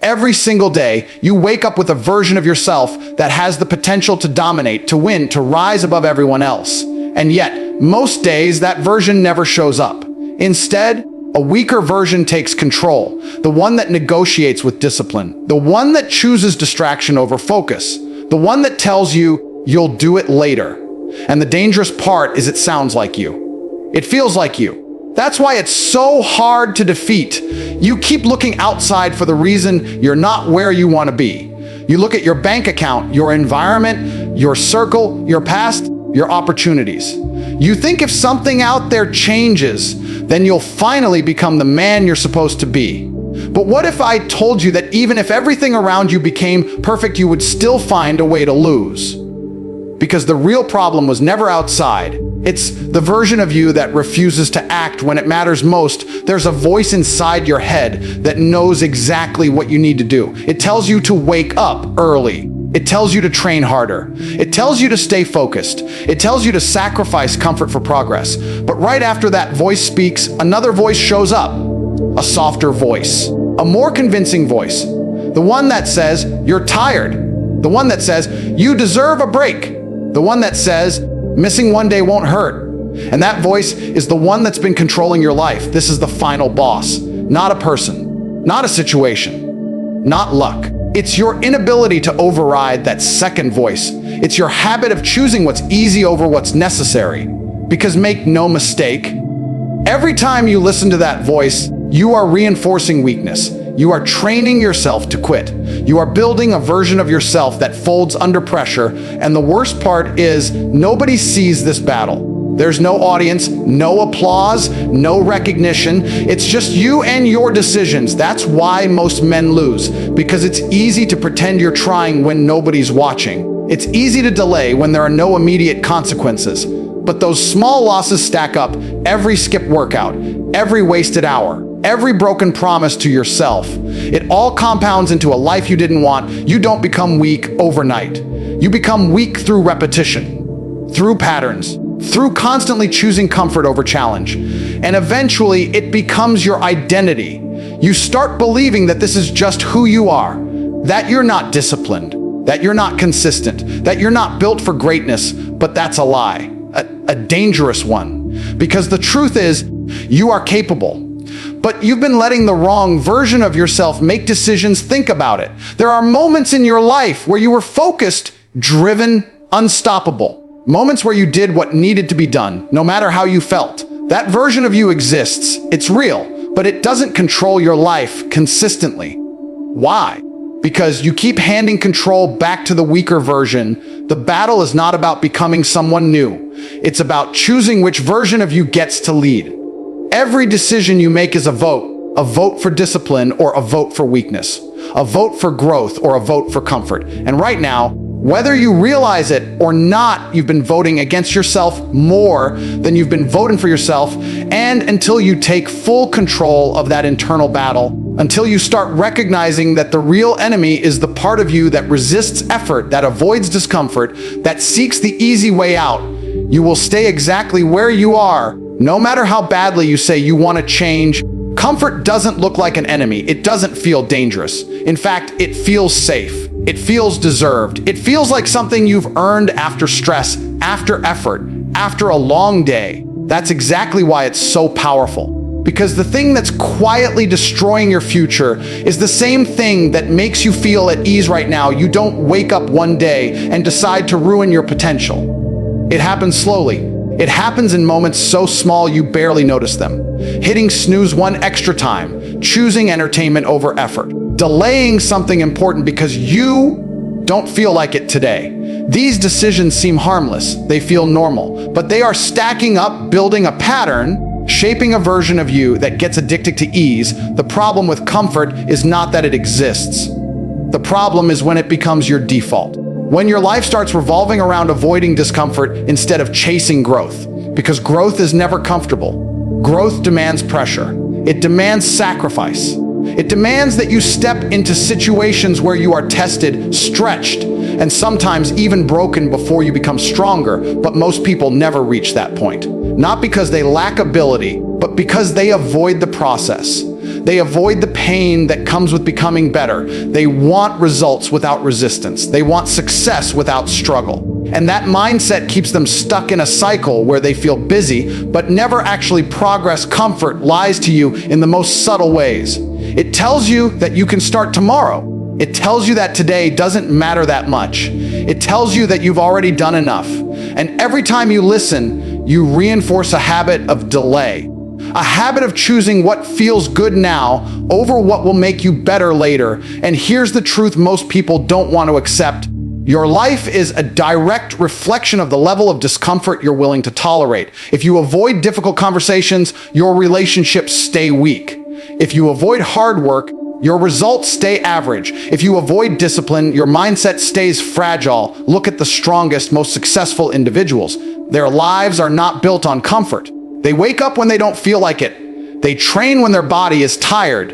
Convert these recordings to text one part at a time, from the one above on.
every single day, you wake up with a version of yourself that has the potential to dominate, to win, to rise above everyone else. And yet, most days, that version never shows up. Instead, a weaker version takes control, the one that negotiates with discipline, the one that chooses distraction over focus, the one that tells you you'll do it later. And the dangerous part is it sounds like you. It feels like you. That's why it's so hard to defeat. You keep looking outside for the reason you're not where you want to be. You look at your bank account, your environment, your circle, your past, your opportunities. You think if something out there changes, then you'll finally become the man you're supposed to be. But what if I told you that even if everything around you became perfect, you would still find a way to lose? Because the real problem was never outside. It's the version of you that refuses to act when it matters most. There's a voice inside your head that knows exactly what you need to do. It tells you to wake up early. It tells you to train harder. It tells you to stay focused. It tells you to sacrifice comfort for progress. But right after that voice speaks, another voice shows up. A softer voice. A more convincing voice. The one that says, you're tired. The one that says, you deserve a break. The one that says, missing one day won't hurt. And that voice is the one that's been controlling your life. This is the final boss. Not a person. Not a situation. Not luck. It's your inability to override that second voice. It's your habit of choosing what's easy over what's necessary. Because make no mistake, every time you listen to that voice, you are reinforcing weakness. You are training yourself to quit. You are building a version of yourself that folds under pressure. And the worst part is nobody sees this battle. There's no audience, no applause, no recognition. It's just you and your decisions. That's why most men lose, because it's easy to pretend you're trying when nobody's watching. It's easy to delay when there are no immediate consequences. But those small losses stack up. Every skipped workout, every wasted hour, every broken promise to yourself. It all compounds into a life you didn't want. You don't become weak overnight. You become weak through repetition, through patterns, through constantly choosing comfort over challenge. And eventually, it becomes your identity. You start believing that this is just who you are, that you're not disciplined, that you're not consistent, that you're not built for greatness. But that's a lie, a dangerous one. Because the truth is, you are capable. But you've been letting the wrong version of yourself make decisions. Think about it. There are moments in your life where you were focused, driven, unstoppable. Moments where you did what needed to be done, no matter how you felt. That version of you exists. It's real, but it doesn't control your life consistently. Why? Because you keep handing control back to the weaker version. The battle is not about becoming someone new. It's about choosing which version of you gets to lead. Every decision you make is a vote for discipline or a vote for weakness, a vote for growth or a vote for comfort. And right now, whether you realize it or not, you've been voting against yourself more than you've been voting for yourself. And until you take full control of that internal battle, until you start recognizing that the real enemy is the part of you that resists effort, that avoids discomfort, that seeks the easy way out, you will stay exactly where you are, no matter how badly you say you want to change. Comfort doesn't look like an enemy. It doesn't feel dangerous. In fact, it feels safe. It feels deserved. It feels like something you've earned after stress, after effort, after a long day. That's exactly why it's so powerful. Because the thing that's quietly destroying your future is the same thing that makes you feel at ease right now. You don't wake up one day and decide to ruin your potential. It happens slowly. It happens in moments so small you barely notice them. Hitting snooze one extra time, choosing entertainment over effort, delaying something important because you don't feel like it today. These decisions seem harmless, they feel normal, but they are stacking up, building a pattern, shaping a version of you that gets addicted to ease. The problem with comfort is not that it exists. The problem is when it becomes your default. When your life starts revolving around avoiding discomfort instead of chasing growth. Because growth is never comfortable. Growth demands pressure. It demands sacrifice. It demands that you step into situations where you are tested, stretched, and sometimes even broken before you become stronger. But most people never reach that point. Not because they lack ability, but because they avoid the process. They avoid the pain that comes with becoming better. They want results without resistance. They want success without struggle. And that mindset keeps them stuck in a cycle where they feel busy, but never actually progress. Comfort lies to you in the most subtle ways. It tells you that you can start tomorrow. It tells you that today doesn't matter that much. It tells you that you've already done enough. And every time you listen, you reinforce a habit of delay. A habit of choosing what feels good now over what will make you better later. And here's the truth most people don't want to accept. Your life is a direct reflection of the level of discomfort you're willing to tolerate. If you avoid difficult conversations, your relationships stay weak. If you avoid hard work, your results stay average. If you avoid discipline, your mindset stays fragile. Look at the strongest, most successful individuals. Their lives are not built on comfort. They wake up when they don't feel like it. They train when their body is tired.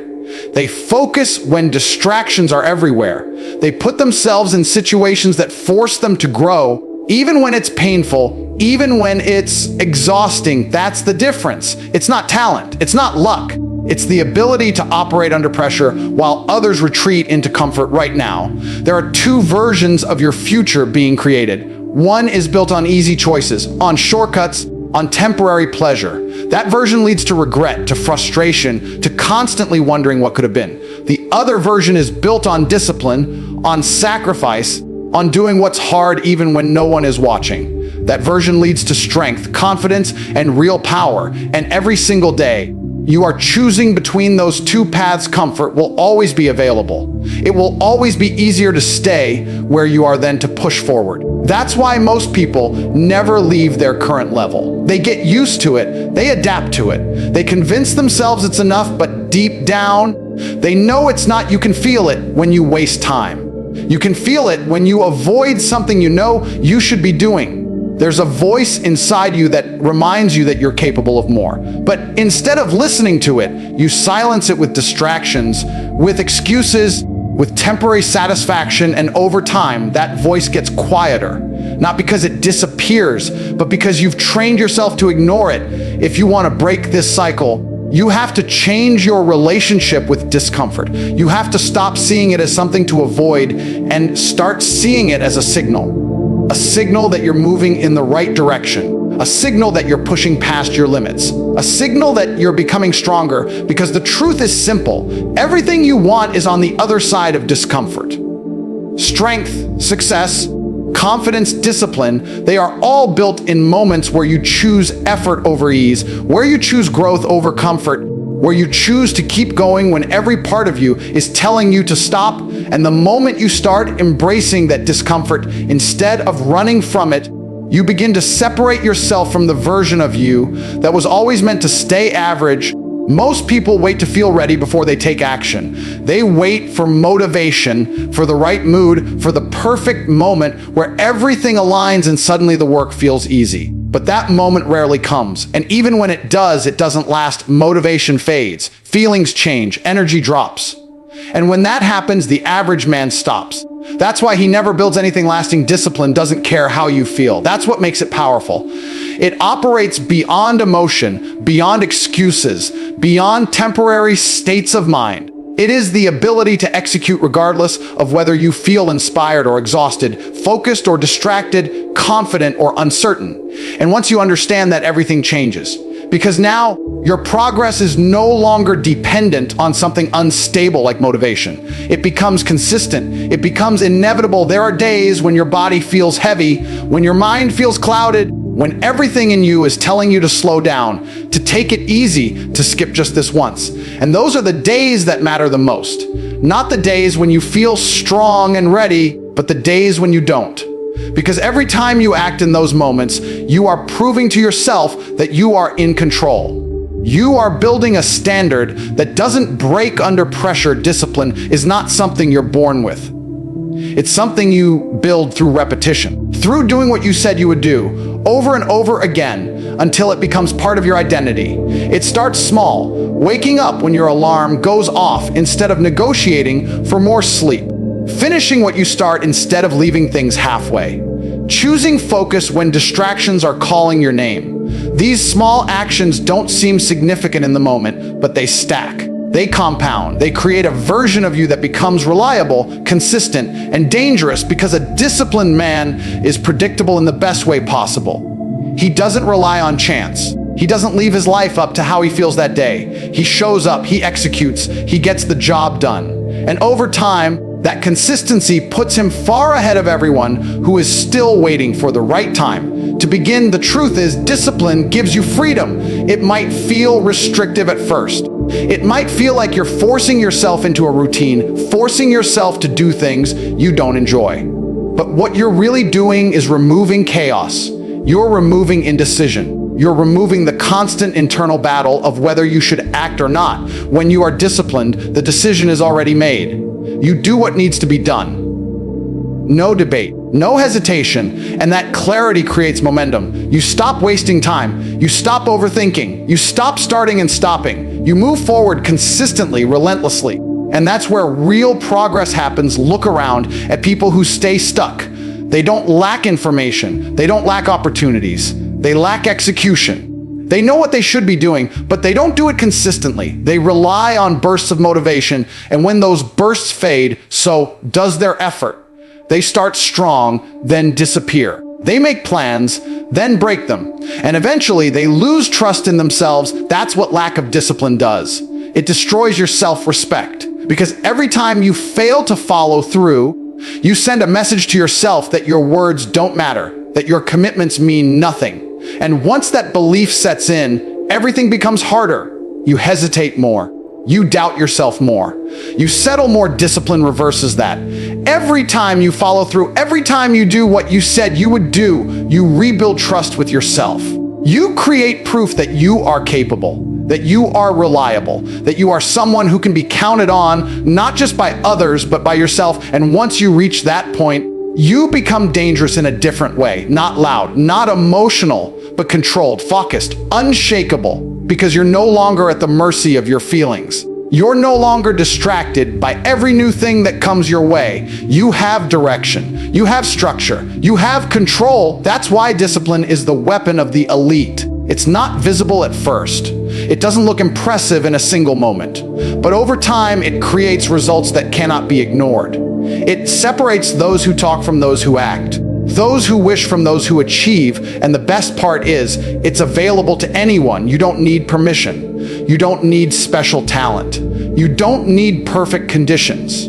They focus when distractions are everywhere. They put themselves in situations that force them to grow, even when it's painful, even when it's exhausting. That's the difference. It's not talent. It's not luck. It's the ability to operate under pressure while others retreat into comfort right now. There are two versions of your future being created. One is built on easy choices, on shortcuts, on temporary pleasure. That version leads to regret, to frustration, to constantly wondering what could have been. The other version is built on discipline, on sacrifice, on doing what's hard even when no one is watching. That version leads to strength, confidence, and real power. And every single day, you are choosing between those two paths. Comfort will always be available. It will always be easier to stay where you are than to push forward. That's why most people never leave their current level. They get used to it. They adapt to it. They convince themselves it's enough, but deep down, they know it's not. You can feel it when you waste time. You can feel it when you avoid something you know you should be doing. There's a voice inside you that reminds you that you're capable of more. But instead of listening to it, you silence it with distractions, with excuses, with temporary satisfaction, and over time, that voice gets quieter. Not because it disappears, but because you've trained yourself to ignore it. If you want to break this cycle, you have to change your relationship with discomfort. You have to stop seeing it as something to avoid and start seeing it as a signal. A signal that you're moving in the right direction. A signal that you're pushing past your limits. A signal that you're becoming stronger, because the truth is simple. Everything you want is on the other side of discomfort. Strength, success, confidence, discipline, they are all built in moments where you choose effort over ease, where you choose growth over comfort, where you choose to keep going when every part of you is telling you to stop. And the moment you start embracing that discomfort instead of running from it, you begin to separate yourself from the version of you that was always meant to stay average. Most people wait to feel ready before they take action. They wait for motivation, for the right mood, for the perfect moment where everything aligns and suddenly the work feels easy. But that moment rarely comes. And even when it does, it doesn't last. Motivation fades, feelings change, energy drops. And when that happens, the average man stops. That's why he never builds anything lasting. Discipline doesn't care how you feel. That's what makes it powerful. It operates beyond emotion, beyond excuses, beyond temporary states of mind. It is the ability to execute regardless of whether you feel inspired or exhausted, focused or distracted, confident or uncertain. And once you understand that, everything changes. Because now your progress is no longer dependent on something unstable like motivation. It becomes consistent. It becomes inevitable. There are days when your body feels heavy, when your mind feels clouded, when everything in you is telling you to slow down, to take it easy, to skip just this once. And those are the days that matter the most. Not the days when you feel strong and ready, but the days when you don't. Because every time you act in those moments, you are proving to yourself that you are in control. You are building a standard that doesn't break under pressure. Discipline is not something you're born with. It's something you build through repetition, through doing what you said you would do, over and over again, until it becomes part of your identity. It starts small, waking up when your alarm goes off instead of negotiating for more sleep, finishing what you start instead of leaving things halfway, choosing focus when distractions are calling your name. These small actions don't seem significant in the moment, but they stack. They compound. They create a version of you that becomes reliable, consistent, and dangerous because a disciplined man is predictable in the best way possible. He doesn't rely on chance. He doesn't leave his life up to how he feels that day. He shows up, he executes, he gets the job done. And over time, that consistency puts him far ahead of everyone who is still waiting for the right time to begin. The truth is, discipline gives you freedom. It might feel restrictive at first. It might feel like you're forcing yourself into a routine, forcing yourself to do things you don't enjoy. But what you're really doing is removing chaos. You're removing indecision. You're removing the constant internal battle of whether you should act or not. When you are disciplined, the decision is already made. You do what needs to be done. No debate, no hesitation, and that clarity creates momentum. You stop wasting time. You stop overthinking. You stop starting and stopping. You move forward consistently, relentlessly. And that's where real progress happens. Look around at people who stay stuck. They don't lack information. They don't lack opportunities. They lack execution. They know what they should be doing, but they don't do it consistently. They rely on bursts of motivation, and when those bursts fade, so does their effort. They start strong, then disappear. They make plans, then break them. And eventually, they lose trust in themselves. That's what lack of discipline does. It destroys your self-respect. Because every time you fail to follow through, you send a message to yourself that your words don't matter, that your commitments mean nothing. And once that belief sets in, everything becomes harder. You hesitate more. You doubt yourself more. You settle more. Discipline reverses that. Every time you follow through, every time you do what you said you would do, you rebuild trust with yourself. You create proof that you are capable, that you are reliable, that you are someone who can be counted on, not just by others, but by yourself. And once you reach that point, you become dangerous in a different way. Not loud, not emotional, but controlled, focused, unshakable, because you're no longer at the mercy of your feelings. You're no longer distracted by every new thing that comes your way. You have direction. You have structure. You have control. That's why discipline is the weapon of the elite. It's not visible at first. It doesn't look impressive in a single moment. But over time, it creates results that cannot be ignored. It separates those who talk from those who act, those who wish from those who achieve. And the best part is, it's available to anyone. You don't need permission. You don't need special talent. You don't need perfect conditions.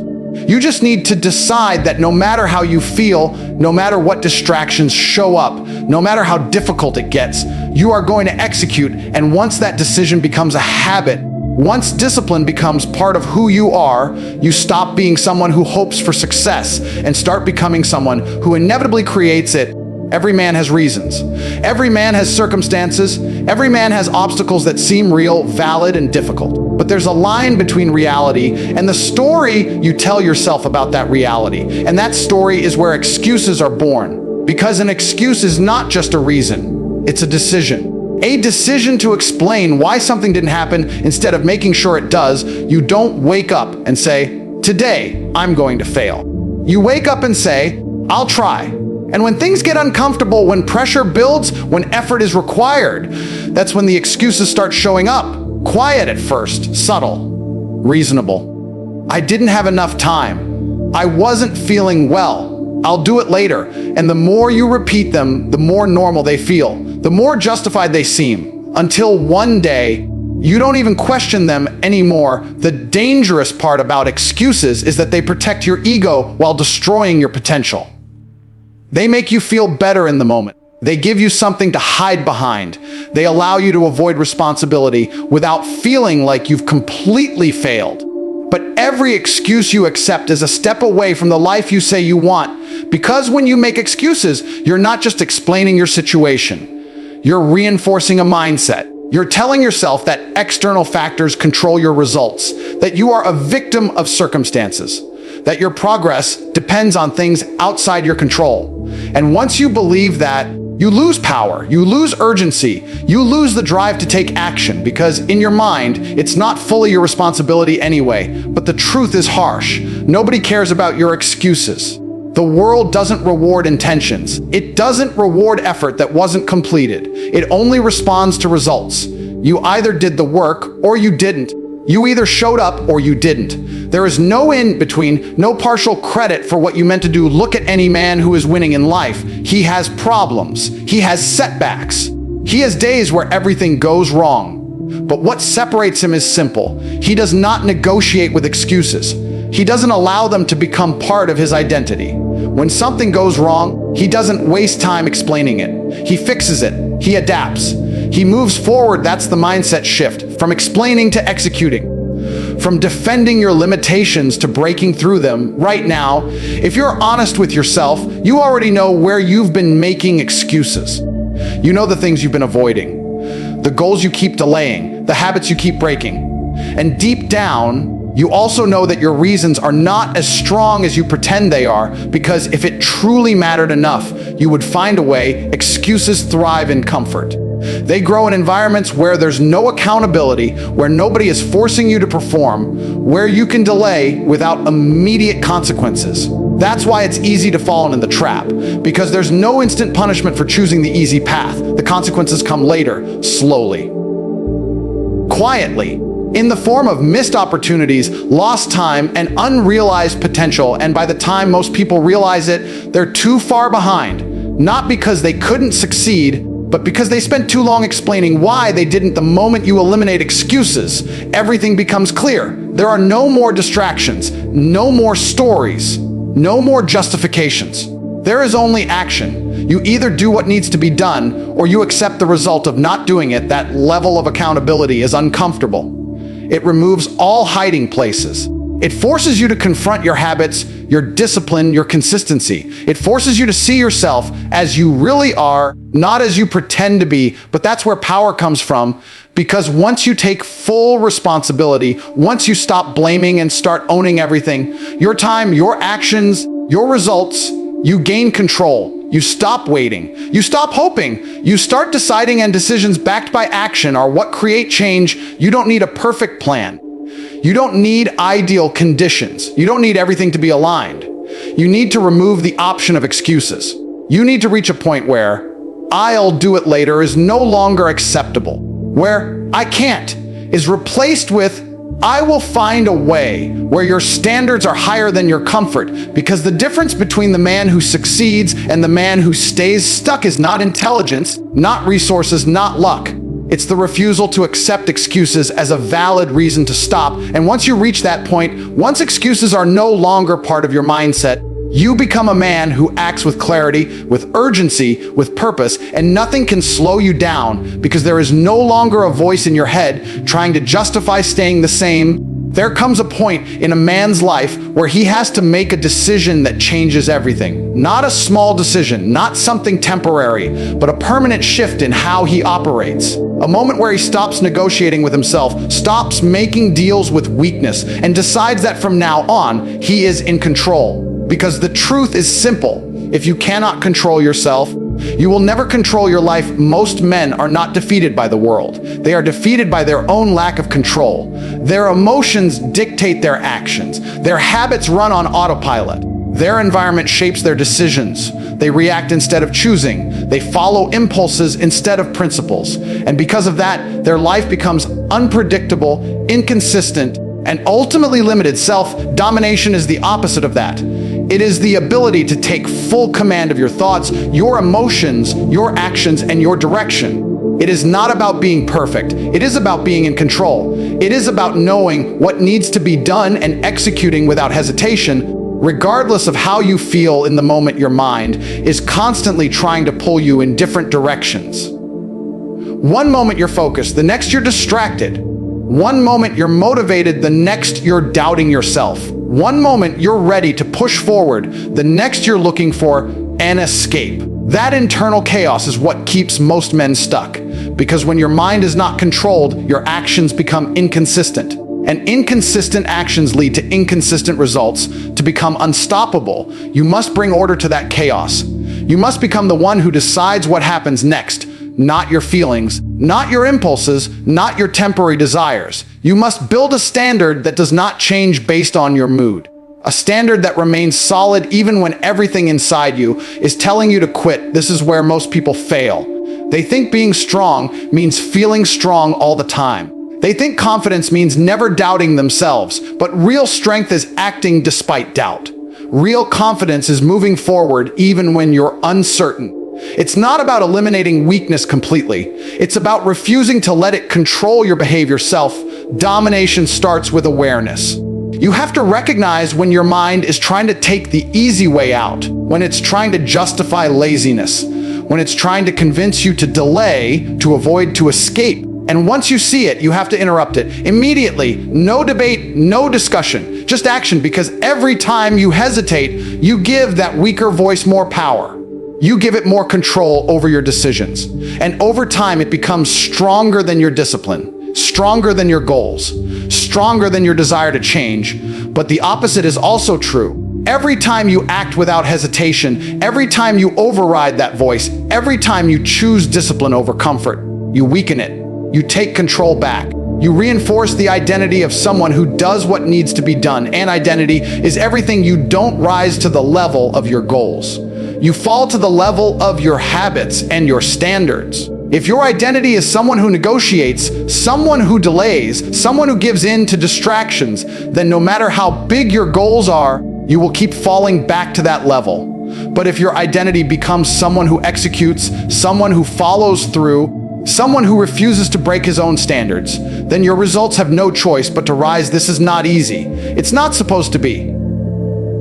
You just need to decide that no matter how you feel, no matter what distractions show up, no matter how difficult it gets, you are going to execute. And once that decision becomes a habit, once discipline becomes part of who you are, you stop being someone who hopes for success and start becoming someone who inevitably creates it. Every man has reasons. Every man has circumstances. Every man has obstacles that seem real, valid, and difficult. But there's a line between reality and the story you tell yourself about that reality. And that story is where excuses are born. Because an excuse is not just a reason, it's a decision. A decision to explain why something didn't happen instead of making sure it does. You don't wake up and say, today I'm going to fail. You wake up and say, I'll try. And when things get uncomfortable, when pressure builds, when effort is required, that's when the excuses start showing up. Quiet at first, subtle, reasonable. I didn't have enough time. I wasn't feeling well. I'll do it later. And the more you repeat them, the more normal they feel, the more justified they seem, until one day, you don't even question them anymore. The dangerous part about excuses is that they protect your ego while destroying your potential. They make you feel better in the moment. They give you something to hide behind. They allow you to avoid responsibility without feeling like you've completely failed. But every excuse you accept is a step away from the life you say you want. Because when you make excuses, you're not just explaining your situation. You're reinforcing a mindset. You're telling yourself that external factors control your results, that you are a victim of circumstances, that your progress depends on things outside your control. And once you believe that, you lose power, you lose urgency, you lose the drive to take action, because in your mind, it's not fully your responsibility anyway. But the truth is harsh. Nobody cares about your excuses. The world doesn't reward intentions. It doesn't reward effort that wasn't completed. It only responds to results. You either did the work or you didn't. You either showed up or you didn't. There is no in between, no partial credit for what you meant to do. Look at any man who is winning in life. He has problems. He has setbacks. He has days where everything goes wrong. But what separates him is simple. He does not negotiate with excuses. He doesn't allow them to become part of his identity. When something goes wrong, he doesn't waste time explaining it. He fixes it. He adapts. He moves forward. That's the mindset shift, from explaining to executing, from defending your limitations to breaking through them. Right now, if you're honest with yourself, you already know where you've been making excuses. You know the things you've been avoiding, the goals you keep delaying, the habits you keep breaking. And deep down, you also know that your reasons are not as strong as you pretend they are, because if it truly mattered enough, you would find a way. Excuses thrive in comfort. They grow in environments where there's no accountability, where nobody is forcing you to perform, where you can delay without immediate consequences. That's why it's easy to fall into the trap, because there's no instant punishment for choosing the easy path. The consequences come later, slowly, quietly, in the form of missed opportunities, lost time, and unrealized potential. And by the time most people realize it, they're too far behind, not because they couldn't succeed, but because they spent too long explaining why they didn't. The moment you eliminate excuses, everything becomes clear. There are no more distractions, no more stories, no more justifications. There is only action. You either do what needs to be done, or you accept the result of not doing it. That level of accountability is uncomfortable. It removes all hiding places. It forces you to confront your habits, your discipline, your consistency. It forces you to see yourself as you really are, not as you pretend to be. But that's where power comes from, because once you take full responsibility, once you stop blaming and start owning everything, your time, your actions, your results, you gain control. You stop waiting. You stop hoping. You start deciding, and decisions backed by action are what create change. You don't need a perfect plan. You don't need ideal conditions. You don't need everything to be aligned. You need to remove the option of excuses. You need to reach a point where "I'll do it later" is no longer acceptable, where "I can't" is replaced with "I will find a way," where your standards are higher than your comfort, because the difference between the man who succeeds and the man who stays stuck is not intelligence, not resources, not luck. It's the refusal to accept excuses as a valid reason to stop. And once you reach that point, once excuses are no longer part of your mindset, you become a man who acts with clarity, with urgency, with purpose, and nothing can slow you down, because there is no longer a voice in your head trying to justify staying the same. There comes a point in a man's life where he has to make a decision that changes everything. Not a small decision, not something temporary, but a permanent shift in how he operates. A moment where he stops negotiating with himself, stops making deals with weakness, and decides that from now on, he is in control. Because the truth is simple. If you cannot control yourself, you will never control your life. Most men are not defeated by the world. They are defeated by their own lack of control. Their emotions dictate their actions. Their habits run on autopilot. Their environment shapes their decisions. They react instead of choosing. They follow impulses instead of principles. And because of that, their life becomes unpredictable, inconsistent, and ultimately limited. Self-domination is the opposite of that. It is the ability to take full command of your thoughts, your emotions, your actions, and your direction. It is not about being perfect. It is about being in control. It is about knowing what needs to be done and executing without hesitation, regardless of how you feel in the moment. Your mind is constantly trying to pull you in different directions. One moment you're focused, the next you're distracted. One moment you're motivated, the next you're doubting yourself. One moment you're ready to push forward, the next you're looking for an escape. That internal chaos is what keeps most men stuck. Because when your mind is not controlled, your actions become inconsistent. And inconsistent actions lead to inconsistent results. To become unstoppable, you must bring order to that chaos. You must become the one who decides what happens next. Not your feelings, not your impulses, not your temporary desires. You must build a standard that does not change based on your mood. A standard that remains solid even when everything inside you is telling you to quit. This is where most people fail. They think being strong means feeling strong all the time. They think confidence means never doubting themselves, but real strength is acting despite doubt. Real confidence is moving forward even when you're uncertain. It's not about eliminating weakness completely. It's about refusing to let it control your behavior. Self-domination starts with awareness. You have to recognize when your mind is trying to take the easy way out, when it's trying to justify laziness, when it's trying to convince you to delay, to avoid, to escape. And once you see it, you have to interrupt it immediately. No debate, no discussion, just action, because every time you hesitate, you give that weaker voice more power. You give it more control over your decisions. And over time, it becomes stronger than your discipline, stronger than your goals, stronger than your desire to change. But the opposite is also true. Every time you act without hesitation, every time you override that voice, every time you choose discipline over comfort, you weaken it. You take control back. You reinforce the identity of someone who does what needs to be done. And identity is everything. You don't rise to the level of your goals. You fall to the level of your habits and your standards. If your identity is someone who negotiates, someone who delays, someone who gives in to distractions, then no matter how big your goals are, you will keep falling back to that level. But if your identity becomes someone who executes, someone who follows through, someone who refuses to break his own standards, then your results have no choice but to rise. This is not easy. It's not supposed to be.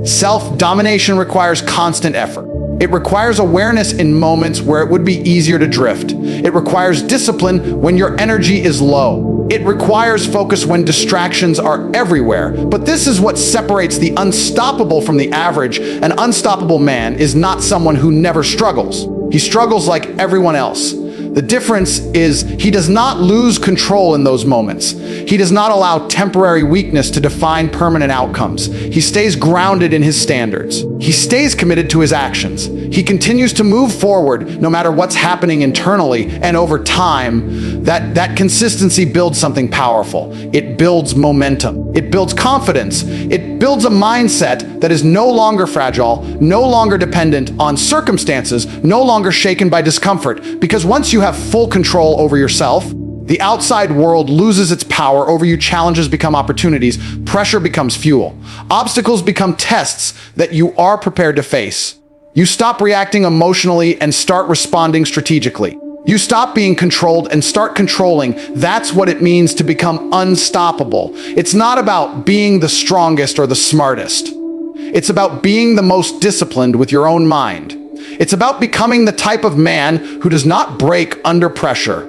Self-domination requires constant effort. It requires awareness in moments where it would be easier to drift. It requires discipline when your energy is low. It requires focus when distractions are everywhere. But this is what separates the unstoppable from the average. An unstoppable man is not someone who never struggles. He struggles like everyone else. The difference is he does not lose control in those moments. He does not allow temporary weakness to define permanent outcomes. He stays grounded in his standards. He stays committed to his actions. He continues to move forward no matter what's happening internally, and over time, that consistency builds something powerful. It builds momentum. It builds confidence. It builds a mindset that is no longer fragile, no longer dependent on circumstances, no longer shaken by discomfort. Because once you have full control over yourself, the outside world loses its power over you. Challenges become opportunities. Pressure becomes fuel. Obstacles become tests that you are prepared to face. You stop reacting emotionally and start responding strategically. You stop being controlled and start controlling. That's what it means to become unstoppable. It's not about being the strongest or the smartest. It's about being the most disciplined with your own mind. It's about becoming the type of man who does not break under pressure,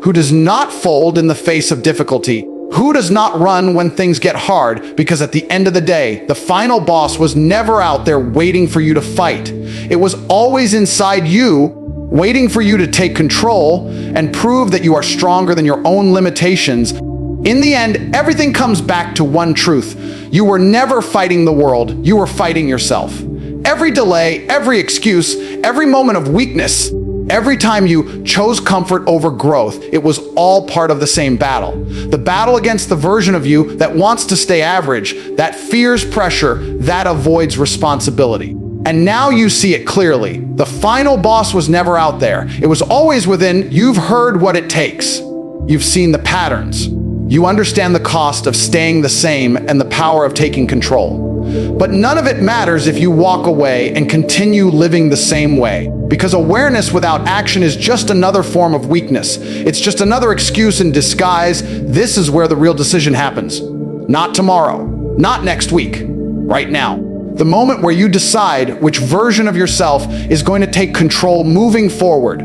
who does not fold in the face of difficulty, who does not run when things get hard, because at the end of the day, the final boss was never out there waiting for you to fight. It was always inside you, waiting for you to take control and prove that you are stronger than your own limitations. In the end, everything comes back to one truth. You were never fighting the world, you were fighting yourself. Every delay, every excuse, every moment of weakness, every time you chose comfort over growth, it was all part of the same battle. The battle against the version of you that wants to stay average, that fears pressure, that avoids responsibility. And now you see it clearly. The final boss was never out there. It was always within. You've heard what it takes. You've seen the patterns. You understand the cost of staying the same and the power of taking control. But none of it matters if you walk away and continue living the same way. Because awareness without action is just another form of weakness. It's just another excuse in disguise. This is where the real decision happens. Not tomorrow, not next week, right now. The moment where you decide which version of yourself is going to take control moving forward.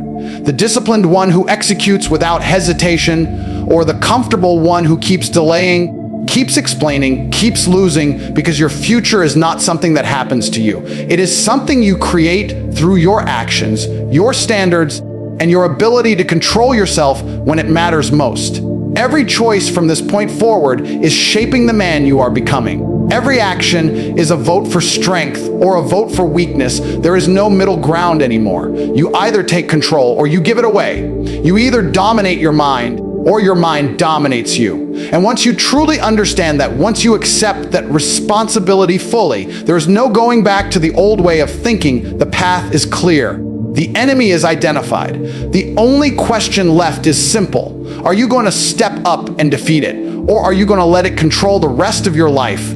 The disciplined one who executes without hesitation, or the comfortable one who keeps delaying, keeps explaining, keeps losing, because your future is not something that happens to you. It is something you create through your actions, your standards, and your ability to control yourself when it matters most. Every choice from this point forward is shaping the man you are becoming. Every action is a vote for strength or a vote for weakness. There is no middle ground anymore. You either take control or you give it away. You either dominate your mind or your mind dominates you. And once you truly understand that, once you accept that responsibility fully, there is no going back to the old way of thinking. The path is clear. The enemy is identified. The only question left is simple. Are you going to step up and defeat it? Or are you going to let it control the rest of your life?